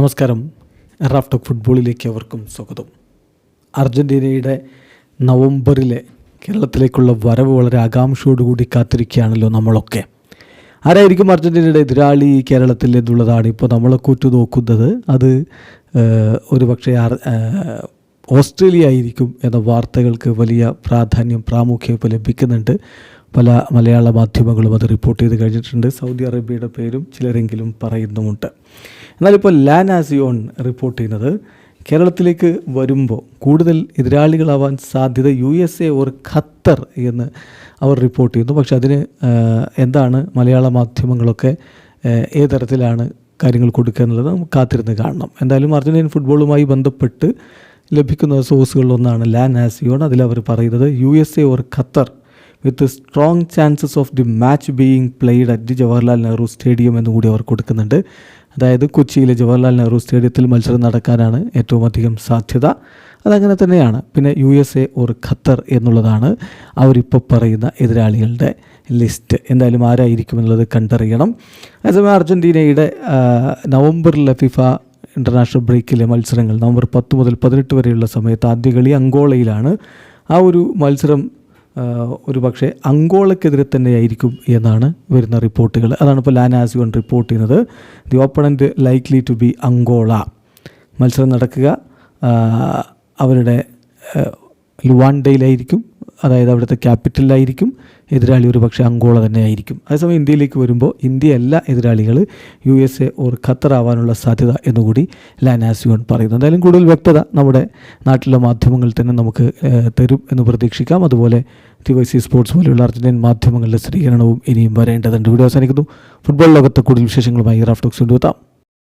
നമസ്കാരം. Raf talk ഫുട്ബോളിലേക്ക് അവർക്കും സ്വാഗതം. അർജൻറ്റീനയുടെ നവംബറിലെ കേരളത്തിലേക്കുള്ള വരവ് വളരെ ആകാംക്ഷയോടുകൂടി കാത്തിരിക്കുകയാണല്ലോ നമ്മളൊക്കെ. ആരായിരിക്കും അർജൻറ്റീനയുടെ എതിരാളി കേരളത്തിൽ എന്നുള്ളതാണ് ഇപ്പോൾ നമ്മളൊക്കെ ഉറ്റുനോക്കുന്നത്. അത് ഒരു പക്ഷേ ഓസ്ട്രേലിയ ആയിരിക്കും എന്ന വാർത്തകൾക്ക് വലിയ പ്രാമുഖ്യം ഇപ്പോൾ ലഭിക്കുന്നുണ്ട്. പല മലയാള മാധ്യമങ്ങളും അത് റിപ്പോർട്ട് ചെയ്ത് കഴിഞ്ഞിട്ടുണ്ട്. സൗദി അറേബ്യയുടെ പേരും ചിലരെങ്കിലും പറയുന്നുമുണ്ട്. എന്നാലിപ്പോൾ ലാ നാസിയോൺ റിപ്പോർട്ട് ചെയ്യുന്നത് കേരളത്തിലേക്ക് വരുമ്പോൾ കൂടുതൽ എതിരാളികളാവാൻ സാധ്യത USA ഓർ ഖത്തർ എന്ന് അവർ റിപ്പോർട്ട് ചെയ്യുന്നു. പക്ഷെ അതിന് എന്താണ് മലയാള മാധ്യമങ്ങളൊക്കെ ഏത് തരത്തിലാണ് കാര്യങ്ങൾ കൊടുക്കുക എന്നുള്ളത് നമുക്ക് കാത്തിരുന്ന് കാണണം. എന്തായാലും അർജൻറ്റീൻ ഫുട്ബോളുമായി ബന്ധപ്പെട്ട് ലഭിക്കുന്ന സോഴ്സുകളിലൊന്നാണ് ലാ നാസിയോൺ. അതിലവർ പറയുന്നത് USA or Qatar with strong chances of the match being played at the Jawaharlal Nehru stadium എന്നുകൂടി അവർ കൊടുക്കുന്നുണ്ട്. അതായത് കൊച്ചിയിലെ ജവഹർലാൽ നെഹ്റു സ്റ്റേഡിയത്തിൽ മത്സരം നടക്കാനാണ് ഏറ്റവും അധികം സാധ്യത. അതങ്ങനെ തന്നെയാണ്. പിന്നെ USA ഓർ ഖത്തർ എന്നുള്ളതാണ് അവരിപ്പോൾ പറയുന്ന എതിരാളികളുടെ ലിസ്റ്റ്. എന്തായാലും ആരായിരിക്കുമെന്നുള്ളത് കണ്ടറിയണം. അതേസമയം അർജൻറ്റീനയുടെ നവംബറിലെ ഫിഫ ഇൻ്റർനാഷണൽ ബ്രേക്കിലെ മത്സരങ്ങൾ നവംബർ 10 മുതൽ 18 വരെയുള്ള സമയത്ത് ആദ്യ കളി അങ്കോളയിലാണ്. ആ ഒരു മത്സരം ഒരു പക്ഷേ അങ്കോളയ്ക്കെതിരെ തന്നെയായിരിക്കും എന്നാണ് വരുന്ന റിപ്പോർട്ടുകൾ. അതാണ് ഇപ്പോൾ ലാ നാസിയോൺ റിപ്പോർട്ട് ചെയ്യുന്നത്. The opponent likely to be Angola. മത്സരം നടക്കുക അവരുടെ ലുവാൻഡയിലായിരിക്കും, അതായത് അവിടുത്തെ ക്യാപിറ്റലിലായിരിക്കും. എതിരാളി ഒരു പക്ഷേ അങ്കോള തന്നെ ആയിരിക്കും. അതേസമയം ഇന്ത്യയിലേക്ക് വരുമ്പോൾ ഇന്ത്യയല്ല എതിരാളികൾ, USA ഓർ ഖത്തർ ആവാനുള്ള സാധ്യത എന്നുകൂടി ലാ നാസിയോൺ പറയുന്നു. എന്തായാലും കൂടുതൽ വ്യക്തത നമ്മുടെ നാട്ടിലെ മാധ്യമങ്ങൾ തന്നെ നമുക്ക് തരും എന്ന് പ്രതീക്ഷിക്കാം. അതുപോലെ TYC സ്പോർട്സ് പോലെയുള്ള അർജൻറ്റീൻ മാധ്യമങ്ങളുടെ സ്ഥിരീകരണവും ഇനിയും വരേണ്ടതുണ്ട്. വീഡിയോ അവസാനിക്കുന്നു. ഫുട്ബോൾ ലോകത്തെ കൂടുതൽ വിശേഷങ്ങളുമായി റാഫ് ടോക്സ് കൊണ്ടുവെത്താം.